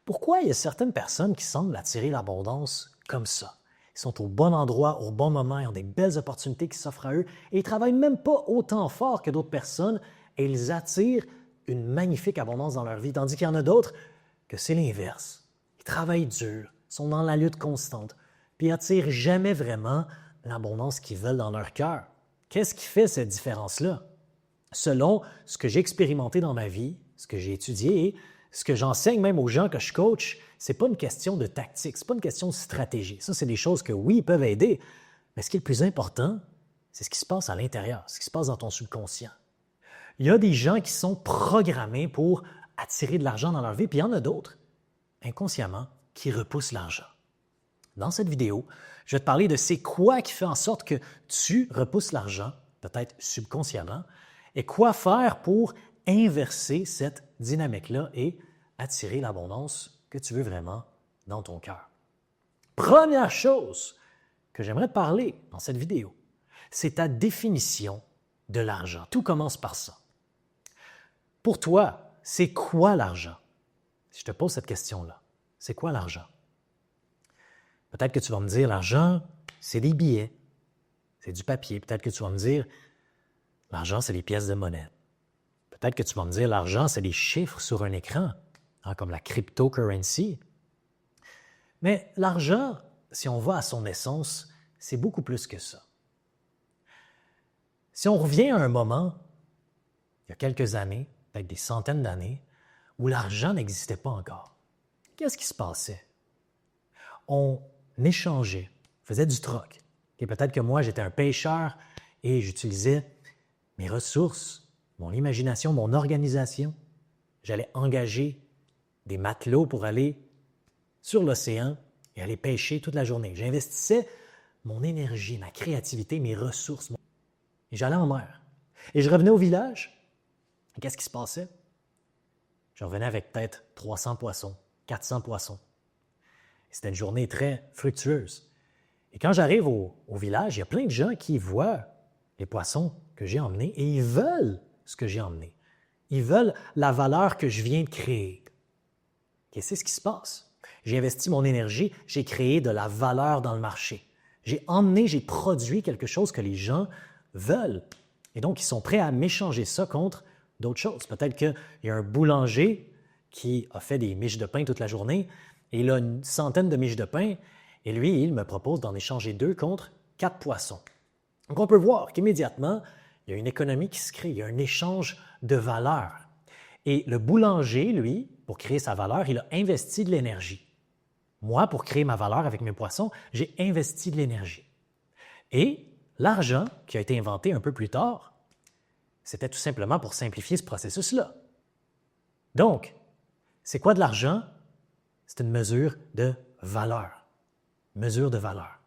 Pourquoi il y a certaines personnes qui semblent attirer l'abondance comme ça? Ils sont au bon endroit, au bon moment, ils ont des belles opportunités qui s'offrent à eux et ils ne travaillent même pas autant fort que d'autres personnes et ils attirent une magnifique abondance dans leur vie, tandis qu'il y en a d'autres que c'est l'inverse. Ils travaillent dur, sont dans la lutte constante, puis ils n'attirent jamais vraiment l'abondance qu'ils veulent dans leur cœur. Qu'est-ce qui fait cette différence-là? Selon ce que j'ai expérimenté dans ma vie, ce que j'ai étudié et ce que j'enseigne même aux gens que je coach, ce n'est pas une question de tactique, ce n'est pas une question de stratégie. Ça, c'est des choses que, oui, peuvent aider, mais ce qui est le plus important, c'est ce qui se passe à l'intérieur, ce qui se passe dans ton subconscient. Il y a des gens qui sont programmés pour attirer de l'argent dans leur vie, puis il y en a d'autres, inconsciemment, qui repoussent l'argent. Dans cette vidéo, je vais te parler de c'est quoi qui fait en sorte que tu repousses l'argent, peut-être subconsciemment, et quoi faire pour inverser cette dynamique-là et attirer l'abondance que tu veux vraiment dans ton cœur. Première chose que j'aimerais te parler dans cette vidéo, c'est ta définition de l'argent. Tout commence par ça. Pour toi, c'est quoi l'argent? Si je te pose cette question-là, c'est quoi l'argent? Peut-être que tu vas me dire, l'argent, c'est des billets, c'est du papier. Peut-être que tu vas me dire, l'argent, c'est des pièces de monnaie. Peut-être que tu vas me dire, l'argent, c'est des chiffres sur un écran, comme la cryptocurrency. Mais l'argent, si on va à son essence, c'est beaucoup plus que ça. Si on revient à un moment, il y a quelques années, peut-être des centaines d'années, où l'argent n'existait pas encore, qu'est-ce qui se passait? On échangeait, on faisait du troc. Et peut-être que moi, j'étais un pêcheur et j'utilisais mes ressources, mon imagination, mon organisation. J'allais engager des matelots pour aller sur l'océan et aller pêcher toute la journée. J'investissais mon énergie, ma créativité, mes ressources. Et j'allais en mer. Et je revenais au village. Et qu'est-ce qui se passait? Je revenais avec peut-être 300 poissons, 400 poissons. Et c'était une journée très fructueuse. Et quand j'arrive au village, il y a plein de gens qui voient les poissons que j'ai emmenés et ils veulent ce que j'ai emmené. Ils veulent la valeur que je viens de créer. Et c'est ce qui se passe. J'ai investi mon énergie, j'ai créé de la valeur dans le marché. J'ai emmené, j'ai produit quelque chose que les gens veulent. Et donc, ils sont prêts à m'échanger ça contre d'autres choses. Peut-être qu'il y a un boulanger qui a fait des miches de pain toute la journée et il a une centaine de miches de pain et lui, il me propose d'en échanger 2 contre 4 poissons. Donc, on peut voir qu'immédiatement, il y a une économie qui se crée, il y a un échange de valeur. Et le boulanger, lui, pour créer sa valeur, il a investi de l'énergie. Moi, pour créer ma valeur avec mes poissons, j'ai investi de l'énergie. Et l'argent, qui a été inventé un peu plus tard, c'était tout simplement pour simplifier ce processus-là. Donc, c'est quoi de l'argent? C'est une mesure de valeur. Mesure de valeur.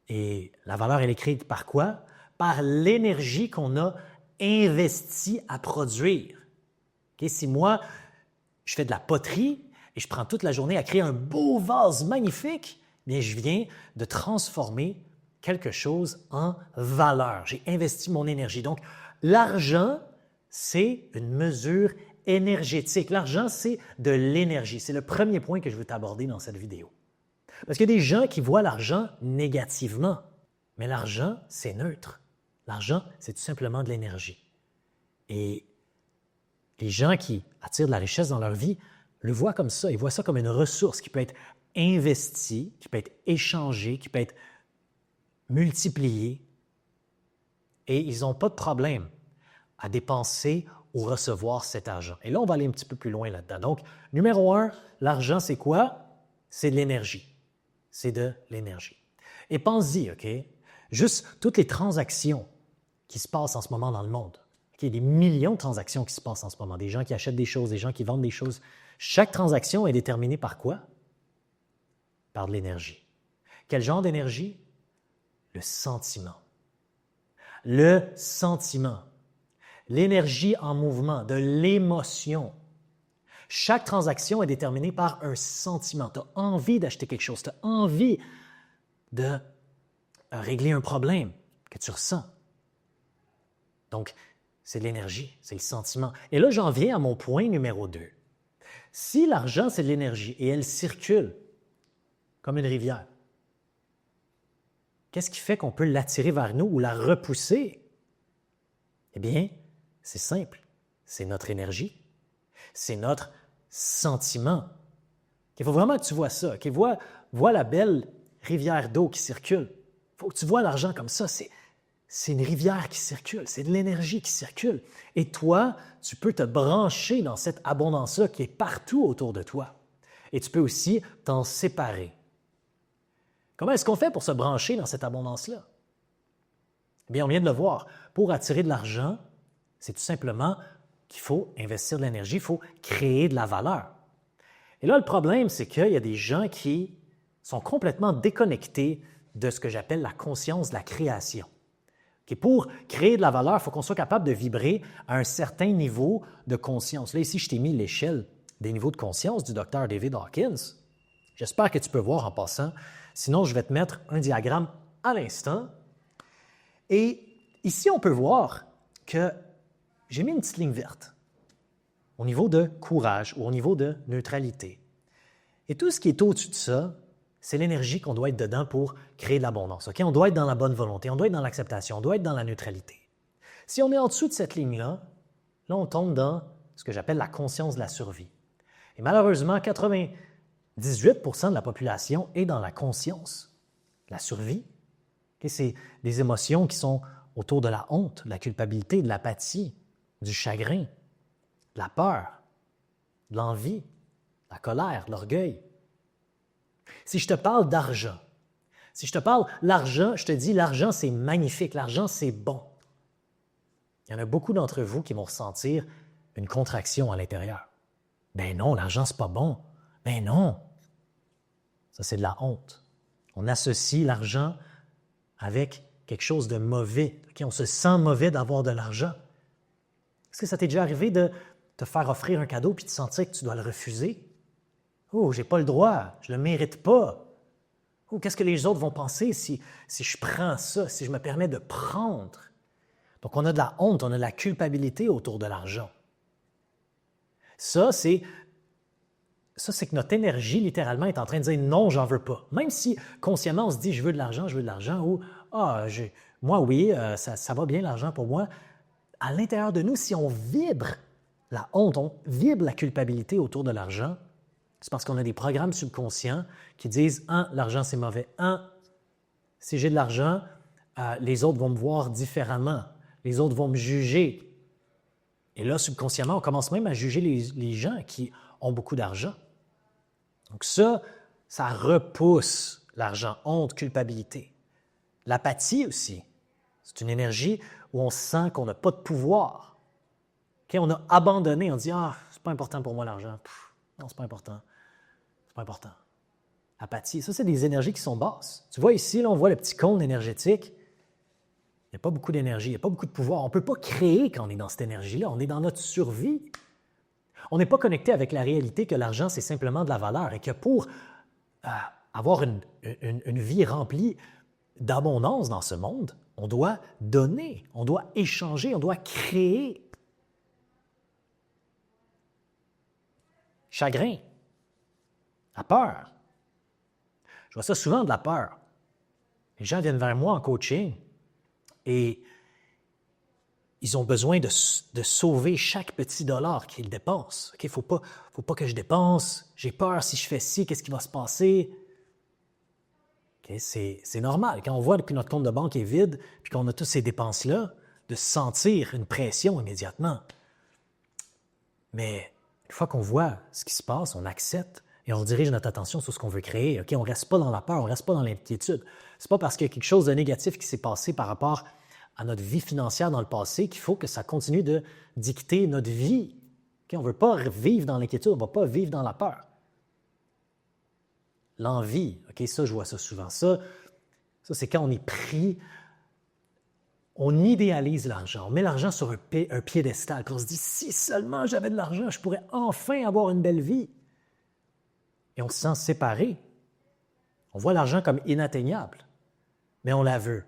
Et la valeur, elle est créée par quoi? Par l'énergie qu'on a investie à produire. Okay? Si moi, je fais de la poterie et je prends toute la journée à créer un beau vase magnifique, bien, je viens de transformer quelque chose en valeur. J'ai investi mon énergie. Donc, l'argent, c'est une mesure énergétique. L'argent, c'est de l'énergie. C'est le premier point que je veux t'aborder dans cette vidéo. Parce qu'il y a des gens qui voient l'argent négativement. Mais l'argent, c'est neutre. L'argent, c'est tout simplement de l'énergie. Et les gens qui attirent de la richesse dans leur vie le voient comme ça. Ils voient ça comme une ressource qui peut être investie, qui peut être échangée, qui peut être multipliée. Et ils n'ont pas de problème à dépenser ou recevoir cet argent. Et là, on va aller un petit peu plus loin là-dedans. Donc, numéro 1, l'argent, c'est quoi? C'est de l'énergie. C'est de l'énergie. Et pense-y, OK? Juste toutes les transactions qui se passent en ce moment dans le monde. Il y a des millions de transactions qui se passent en ce moment. Des gens qui achètent des choses, des gens qui vendent des choses. Chaque transaction est déterminée par quoi? Par de l'énergie. Quel genre d'énergie? Le sentiment. Le sentiment. L'énergie en mouvement, de l'émotion. Chaque transaction est déterminée par un sentiment. Tu as envie d'acheter quelque chose, tu as envie de régler un problème que tu ressens. Donc, c'est l'énergie, c'est le sentiment. Et là, j'en viens à mon point numéro 2. Si l'argent, c'est de l'énergie et elle circule comme une rivière, qu'est-ce qui fait qu'on peut l'attirer vers nous ou la repousser? Eh bien, c'est simple. C'est notre énergie. C'est notre sentiment. Il faut vraiment que tu vois ça. Vois la belle rivière d'eau qui circule. Il faut que tu vois l'argent comme ça. C'est une rivière qui circule. C'est de l'énergie qui circule. Et toi, tu peux te brancher dans cette abondance-là qui est partout autour de toi. Et tu peux aussi t'en séparer. Comment est-ce qu'on fait pour se brancher dans cette abondance-là? Eh bien, on vient de le voir. Pour attirer de l'argent, c'est tout simplement qu'il faut investir de l'énergie, il faut créer de la valeur. Et là, le problème, c'est qu'il y a des gens qui sont complètement déconnectés de ce que j'appelle la conscience de la création. Pour créer de la valeur, il faut qu'on soit capable de vibrer à un certain niveau de conscience. Là, ici, je t'ai mis l'échelle des niveaux de conscience du docteur David Hawkins. J'espère que tu peux voir en passant. Sinon, je vais te mettre un diagramme à l'instant. Et ici, on peut voir que j'ai mis une petite ligne verte au niveau de courage ou au niveau de neutralité. Et tout ce qui est au-dessus de ça, c'est l'énergie qu'on doit être dedans pour créer de l'abondance. Okay? On doit être dans la bonne volonté, on doit être dans l'acceptation, on doit être dans la neutralité. Si on est en dessous de cette ligne-là, là, on tombe dans ce que j'appelle la conscience de la survie. Et malheureusement, 98% de la population est dans la conscience de la survie. Okay? C'est des émotions qui sont autour de la honte, de la culpabilité, de l'apathie, du chagrin, de la peur, de l'envie, de la colère, de l'orgueil. Si je te parle d'argent, si je te parle l'argent, je te dis l'argent c'est magnifique, l'argent c'est bon. Il y en a beaucoup d'entre vous qui vont ressentir une contraction à l'intérieur. Ben non, l'argent c'est pas bon. Ben non. Ça c'est de la honte. On associe l'argent avec quelque chose de mauvais. Okay? On se sent mauvais d'avoir de l'argent. Est-ce que ça t'est déjà arrivé de te faire offrir un cadeau puis de sentir que tu dois le refuser? Oh, j'ai pas le droit, je le mérite pas. Oh, qu'est-ce que les autres vont penser si je prends ça, si je me permets de prendre? Donc, on a de la honte, on a de la culpabilité autour de l'argent. Ça, c'est que notre énergie, littéralement, est en train de dire « non, j'en veux pas ». Même si, consciemment, on se dit « je veux de l'argent » ou « ah, moi, oui, ça va bien l'argent pour moi », à l'intérieur de nous, si on vibre la honte, on vibre la culpabilité autour de l'argent, c'est parce qu'on a des programmes subconscients qui disent « un, l'argent c'est mauvais. Un, si j'ai de l'argent, les autres vont me voir différemment. Les autres vont me juger. » Et là, subconsciemment, on commence même à juger les gens qui ont beaucoup d'argent. Donc ça repousse l'argent, honte, culpabilité. L'apathie aussi, c'est une énergie où on sent qu'on n'a pas de pouvoir. Okay? On a abandonné, on dit « ah, c'est pas important pour moi l'argent. Non, c'est pas important. C'est pas important. » Apathie, ça, c'est des énergies qui sont basses. Tu vois ici, là, on voit le petit cône énergétique. Il n'y a pas beaucoup d'énergie, il n'y a pas beaucoup de pouvoir. On ne peut pas créer quand on est dans cette énergie-là. On est dans notre survie. On n'est pas connecté avec la réalité que l'argent, c'est simplement de la valeur et que pour avoir une vie remplie d'abondance dans ce monde, on doit donner, on doit échanger, on doit créer. Chagrin, la peur. Je vois ça souvent de la peur. Les gens viennent vers moi en coaching et ils ont besoin de sauver chaque petit dollar qu'ils dépensent. Il ne faut pas que je dépense. J'ai peur si je fais ci, qu'est-ce qui va se passer? Okay, c'est normal. Quand on voit que notre compte de banque est vide puis qu'on a toutes ces dépenses-là, de sentir une pression immédiatement. Mais une fois qu'on voit ce qui se passe, on accepte et on dirige notre attention sur ce qu'on veut créer. Okay? On ne reste pas dans la peur, on ne reste pas dans l'inquiétude. Ce n'est pas parce qu'il y a quelque chose de négatif qui s'est passé par rapport à notre vie financière dans le passé qu'il faut que ça continue de dicter notre vie. Okay? On ne veut pas vivre dans l'inquiétude, on ne va pas vivre dans la peur. L'envie, okay? Ça, je vois ça souvent. Ça, c'est quand on est pris, on idéalise l'argent, on met l'argent sur un piédestal, puis on se dit, si seulement j'avais de l'argent, je pourrais enfin avoir une belle vie. Et on se sent séparé. On voit l'argent comme inatteignable, mais on la veut.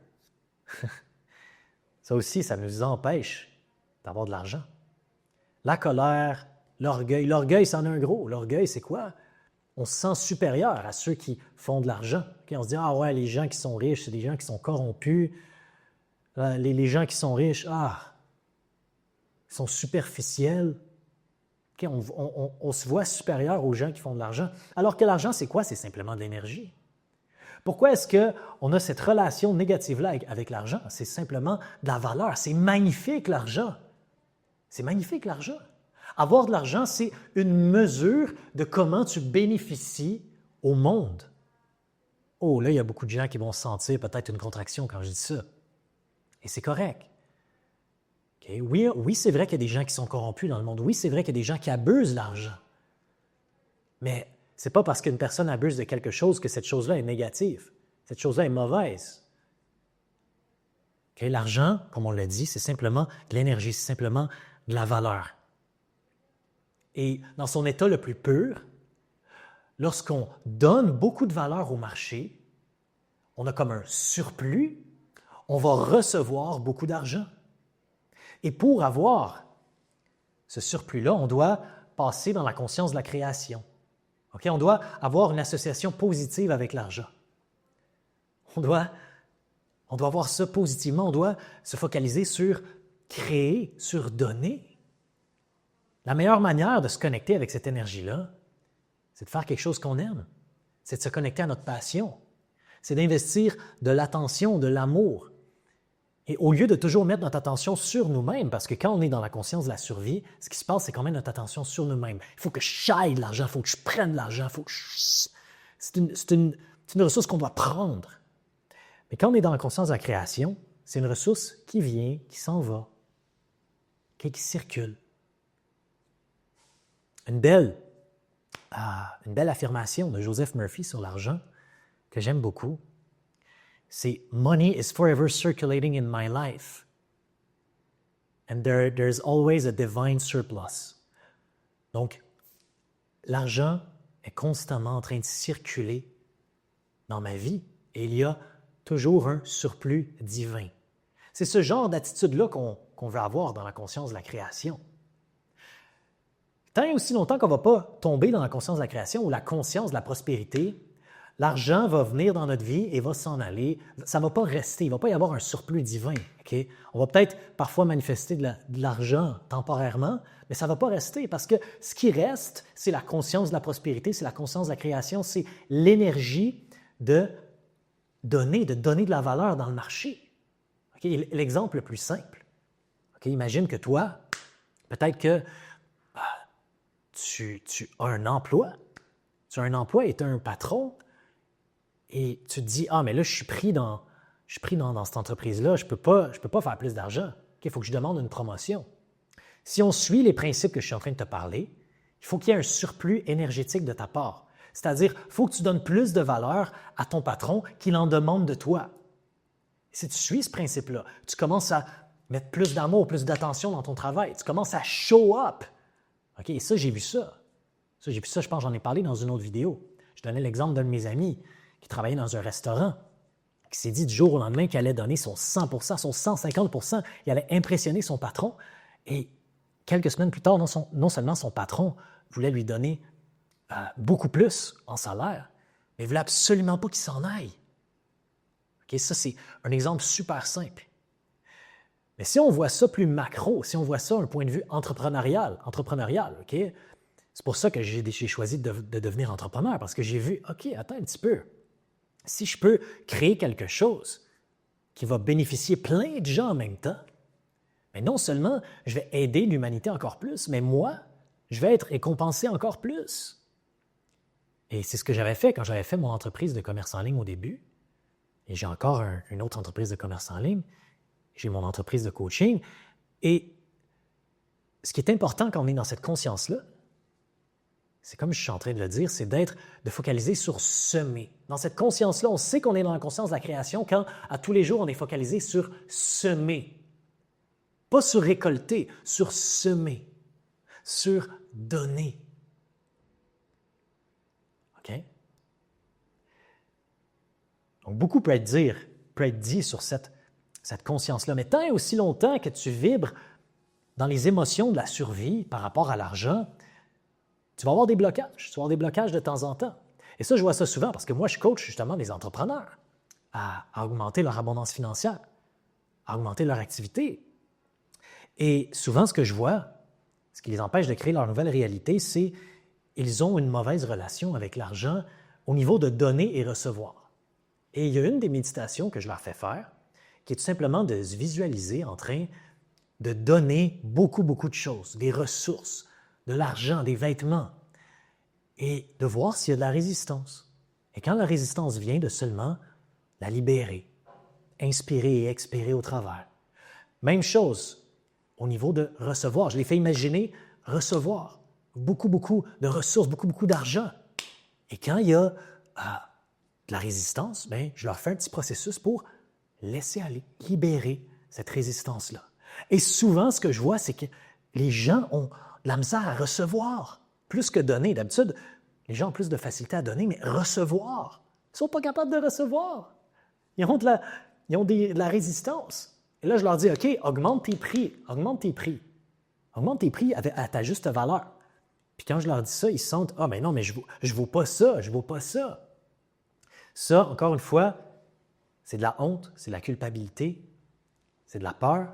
Ça aussi, ça nous empêche d'avoir de l'argent. La colère, L'orgueil. L'orgueil, c'en est un gros. L'orgueil, c'est quoi? On se sent supérieur à ceux qui font de l'argent. Okay? On se dit, ah ouais, les gens qui sont riches, c'est des gens qui sont corrompus. Les gens qui sont riches, ils sont superficiels. Okay? On se voit supérieur aux gens qui font de l'argent. Alors que l'argent, c'est quoi? C'est simplement de l'énergie. Pourquoi est-ce qu'on a cette relation négative-là avec l'argent? C'est simplement de la valeur. C'est magnifique, l'argent. C'est magnifique, l'argent. Avoir de l'argent, c'est une mesure de comment tu bénéficies au monde. Oh, là, il y a beaucoup de gens qui vont sentir peut-être une contraction quand je dis ça. Et c'est correct. Okay? Oui, c'est vrai qu'il y a des gens qui sont corrompus dans le monde. Oui, c'est vrai qu'il y a des gens qui abusent de l'argent. Mais ce n'est pas parce qu'une personne abuse de quelque chose que cette chose-là est négative. Cette chose-là est mauvaise. Okay? L'argent, comme on l'a dit, c'est simplement de l'énergie, c'est simplement de la valeur. Et dans son état le plus pur, lorsqu'on donne beaucoup de valeur au marché, on a comme un surplus, on va recevoir beaucoup d'argent. Et pour avoir ce surplus-là, on doit passer dans la conscience de la création. Okay? On doit avoir une association positive avec l'argent. On doit voir ça positivement, on doit se focaliser sur créer, sur donner. La meilleure manière de se connecter avec cette énergie-là, c'est de faire quelque chose qu'on aime. C'est de se connecter à notre passion. C'est d'investir de l'attention, de l'amour. Et au lieu de toujours mettre notre attention sur nous-mêmes, parce que quand on est dans la conscience de la survie, ce qui se passe, c'est qu'on met notre attention sur nous-mêmes. Il faut que j'aille de l'argent, il faut que je prenne de l'argent, c'est une ressource qu'on doit prendre. Mais quand on est dans la conscience de la création, c'est une ressource qui vient, qui s'en va, qui circule. Une belle affirmation de Joseph Murphy sur l'argent que j'aime beaucoup, c'est « Money is forever circulating in my life, and there's always a divine surplus ». Donc, l'argent est constamment en train de circuler dans ma vie et il y a toujours un surplus divin. C'est ce genre d'attitude-là qu'on veut avoir dans la conscience de la création. Tant et aussi longtemps qu'on ne va pas tomber dans la conscience de la création ou la conscience de la prospérité, l'argent va venir dans notre vie et va s'en aller. Ça ne va pas rester, il ne va pas y avoir un surplus divin. Okay? On va peut-être parfois manifester de l'argent temporairement, mais ça ne va pas rester parce que ce qui reste, c'est la conscience de la prospérité, c'est la conscience de la création, c'est l'énergie de donner de la valeur dans le marché. Okay? L'exemple le plus simple. Okay? Imagine que toi, peut-être que tu as un emploi. Tu as un emploi et tu es un patron et tu te dis « Ah, mais là, je suis pris dans cette entreprise-là, je peux pas faire plus d'argent. Il faut que je demande une promotion. » Si on suit les principes que je suis en train de te parler, il faut qu'il y ait un surplus énergétique de ta part. C'est-à-dire, il faut que tu donnes plus de valeur à ton patron qu'il en demande de toi. Si tu suis ce principe-là, tu commences à mettre plus d'amour, plus d'attention dans ton travail. Tu commences à show up. OK, et ça, j'ai vu ça. Je pense, j'en ai parlé dans une autre vidéo. Je donnais l'exemple d'un de mes amis qui travaillait dans un restaurant, qui s'est dit du jour au lendemain qu'il allait donner son 100%, son 150%, il allait impressionner son patron. Et quelques semaines plus tard, non seulement son patron voulait lui donner beaucoup plus en salaire, mais il ne voulait absolument pas qu'il s'en aille. OK, ça, c'est un exemple super simple. Mais si on voit ça plus macro, si on voit ça d'un point de vue entrepreneurial, OK? C'est pour ça que j'ai choisi de devenir entrepreneur, parce que j'ai vu, OK, attends un petit peu. Si je peux créer quelque chose qui va bénéficier plein de gens en même temps, mais non seulement je vais aider l'humanité encore plus, mais moi, je vais être récompensé encore plus. Et c'est ce que j'avais fait quand j'avais fait mon entreprise de commerce en ligne au début. Et j'ai encore une autre entreprise de commerce en ligne. J'ai mon entreprise de coaching. Et ce qui est important quand on est dans cette conscience-là, c'est comme je suis en train de le dire, c'est de focaliser sur semer. Dans cette conscience-là, on sait qu'on est dans la conscience de la création quand, à tous les jours, on est focalisé sur semer. Pas sur récolter, sur semer, sur donner. OK? Donc, beaucoup peut être dit sur cette conscience-là. Mais tant et aussi longtemps que tu vibres dans les émotions de la survie par rapport à l'argent, Tu vas avoir des blocages. Tu vas avoir des blocages de temps en temps. Et ça, je vois ça souvent parce que moi, je coach justement des entrepreneurs à augmenter leur abondance financière, à augmenter leur activité. Et souvent, ce que je vois, ce qui les empêche de créer leur nouvelle réalité, c'est qu'ils ont une mauvaise relation avec l'argent au niveau de donner et recevoir. Et il y a une des méditations que je leur fais faire qui est tout simplement de se visualiser en train de donner beaucoup, beaucoup de choses, des ressources, de l'argent, des vêtements, et de voir s'il y a de la résistance. Et quand la résistance vient, de seulement la libérer, inspirer et expirer au travers. Même chose au niveau de recevoir. Je les fais imaginer recevoir beaucoup, beaucoup de ressources, beaucoup, beaucoup d'argent. Et quand il y a de la résistance, bien, je leur fais un petit processus pour laisser aller, libérer cette résistance-là. Et souvent, ce que je vois, c'est que les gens ont de la misère à recevoir plus que donner. D'habitude, les gens ont plus de facilité à donner, mais recevoir, ils ne sont pas capables de recevoir. Ils ont de la résistance. Et là, je leur dis, OK, augmente tes prix. Augmente tes prix à ta juste valeur. Puis quand je leur dis ça, ils se sentent, ah, mais non, mais je vaux pas ça, je vaux pas ça. Ça, encore une fois, c'est de la honte, c'est de la culpabilité, c'est de la peur.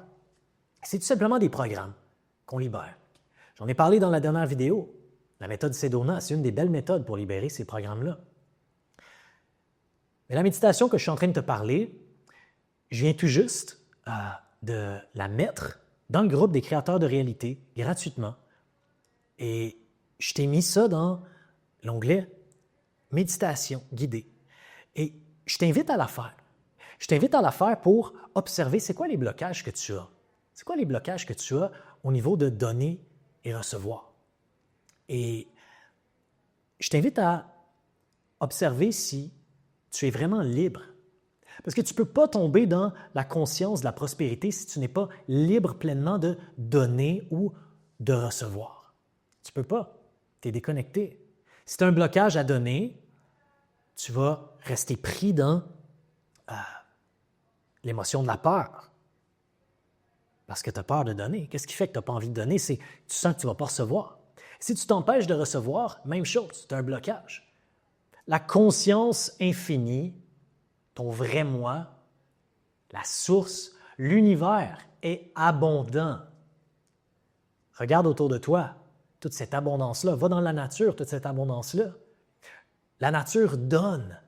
C'est tout simplement des programmes qu'on libère. J'en ai parlé dans la dernière vidéo. La méthode Sedona, c'est une des belles méthodes pour libérer ces programmes-là. Mais la méditation que je suis en train de te parler, je viens tout juste de la mettre dans le groupe des créateurs de réalité gratuitement. Et je t'ai mis ça dans l'onglet Méditation guidée. Et je t'invite à la faire. Je t'invite à la faire pour observer c'est quoi les blocages que tu as. C'est quoi les blocages que tu as au niveau de donner et recevoir. Et je t'invite à observer si tu es vraiment libre. Parce que tu ne peux pas tomber dans la conscience de la prospérité si tu n'es pas libre pleinement de donner ou de recevoir. Tu ne peux pas. Tu es déconnecté. Si tu as un blocage à donner, tu vas rester pris dans l'émotion de la peur. Parce que tu as peur de donner. Qu'est-ce qui fait que tu n'as pas envie de donner? C'est que tu sens que tu ne vas pas recevoir. Si tu t'empêches de recevoir, même chose, tu as un blocage. La conscience infinie, ton vrai moi, la source, l'univers est abondant. Regarde autour de toi, toute cette abondance-là. Va dans la nature, toute cette abondance-là. La nature donne.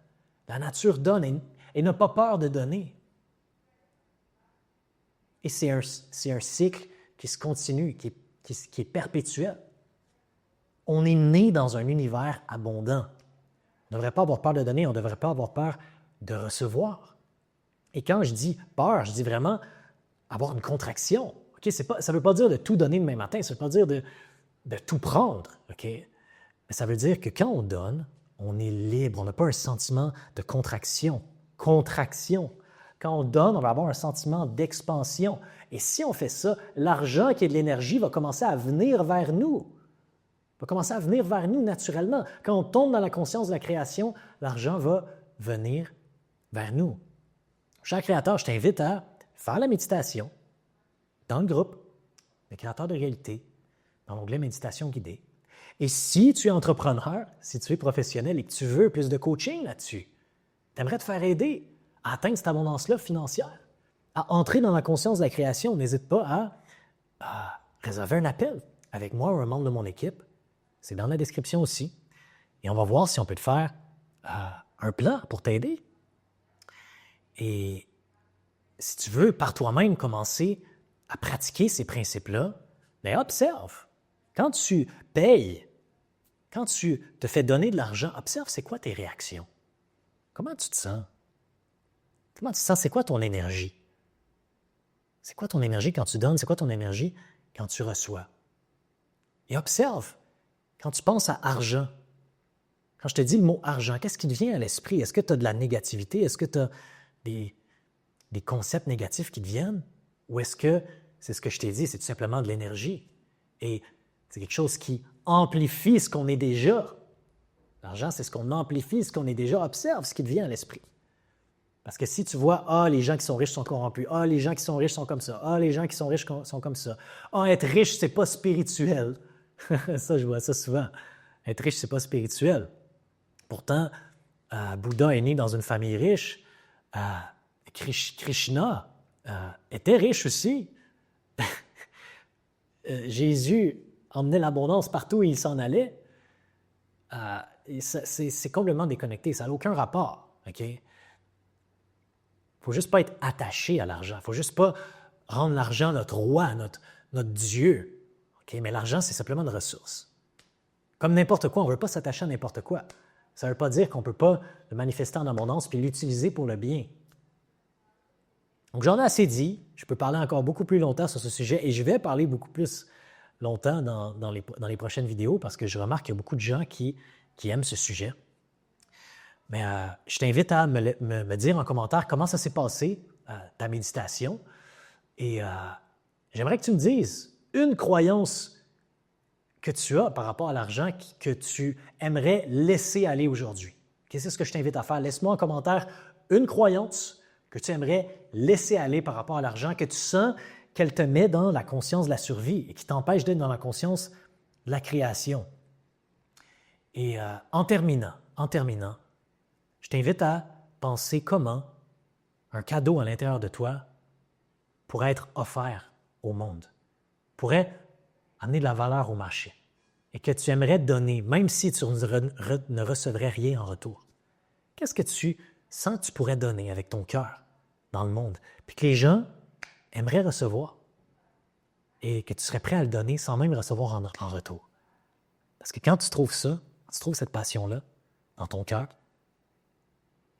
La nature donne et n'a pas peur de donner. Et c'est un cycle qui se continue, qui est perpétuel. On est né dans un univers abondant. On ne devrait pas avoir peur de donner, on ne devrait pas avoir peur de recevoir. Et quand je dis peur, je dis vraiment avoir une contraction. Okay? Ça ne veut pas dire de tout donner demain matin, ça ne veut pas dire de tout prendre. Okay? Mais ça veut dire que quand on donne, on est libre, on n'a pas un sentiment de contraction. Contraction. Quand on donne, on va avoir un sentiment d'expansion. Et si on fait ça, l'argent qui est de l'énergie va commencer à venir vers nous. Va commencer à venir vers nous naturellement. Quand on tombe dans la conscience de la création, l'argent va venir vers nous. Cher créateur, je t'invite à faire la méditation dans le groupe des créateurs de réalité, dans l'onglet Méditation guidée. Et si tu es entrepreneur, si tu es professionnel et que tu veux plus de coaching là-dessus, tu aimerais te faire aider à atteindre cette abondance-là financière, à entrer dans la conscience de la création, n'hésite pas à réserver un appel avec moi ou un membre de mon équipe. C'est dans la description aussi. Et on va voir si on peut te faire un plan pour t'aider. Et si tu veux, par toi-même, commencer à pratiquer ces principes-là, bien, observe. Quand tu payes, quand tu te fais donner de l'argent, observe c'est quoi tes réactions. Comment tu te sens? Comment tu te sens? C'est quoi ton énergie? C'est quoi ton énergie quand tu donnes? C'est quoi ton énergie quand tu reçois? Et observe, quand tu penses à argent, quand je te dis le mot argent, qu'est-ce qui te vient à l'esprit? Est-ce que tu as de la négativité? Est-ce que tu as des concepts négatifs qui te viennent? Ou est-ce que c'est ce que je t'ai dit, c'est tout simplement de l'énergie? Et c'est quelque chose qui amplifie ce qu'on est déjà. L'argent, c'est ce qu'on amplifie, ce qu'on est déjà. Observe ce qui te vient à l'esprit. Parce que si tu vois, les gens qui sont riches sont corrompus, les gens qui sont riches sont comme ça, les gens qui sont riches sont comme ça, être riche, c'est pas spirituel. Ça, je vois ça souvent. Être riche, c'est pas spirituel. Pourtant, Bouddha est né dans une famille riche. Krishna était riche aussi. Jésus emmenait l'abondance partout où il s'en allait. C'est complètement déconnecté. Ça n'a aucun rapport. OK? Il ne faut juste pas être attaché à l'argent. Il ne faut juste pas rendre l'argent notre roi, notre Dieu. OK? Mais l'argent, c'est simplement une ressource. Comme n'importe quoi, on ne veut pas s'attacher à n'importe quoi. Ça ne veut pas dire qu'on ne peut pas le manifester en abondance puis l'utiliser pour le bien. Donc, j'en ai assez dit. Je peux parler encore beaucoup plus longtemps sur ce sujet et je vais parler beaucoup plus longtemps dans les prochaines vidéos parce que je remarque qu'il y a beaucoup de gens qui aiment ce sujet. Mais je t'invite à me dire en commentaire comment ça s'est passé, ta méditation. Et j'aimerais que tu me dises une croyance que tu as par rapport à l'argent que tu aimerais laisser aller aujourd'hui. C'est ce que je t'invite à faire. Laisse-moi en commentaire une croyance que tu aimerais laisser aller par rapport à l'argent, que tu sens qu'elle te met dans la conscience de la survie et qui t'empêche d'être dans la conscience de la création. Et en terminant, je t'invite à penser comment un cadeau à l'intérieur de toi pourrait être offert au monde, pourrait amener de la valeur au marché et que tu aimerais donner, même si tu ne recevrais rien en retour. Qu'est-ce que tu sens que tu pourrais donner avec ton cœur dans le monde, puis que les gens aimeraient recevoir et que tu serais prêt à le donner sans même recevoir en retour? Parce que quand tu trouves ça, quand tu trouves cette passion-là dans ton cœur,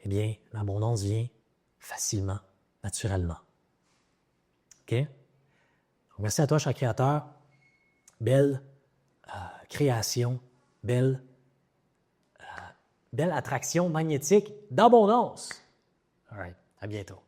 eh bien, l'abondance vient facilement, naturellement. OK? Donc, merci à toi, cher créateur. Belle création, belle attraction magnétique d'abondance. All right, à bientôt.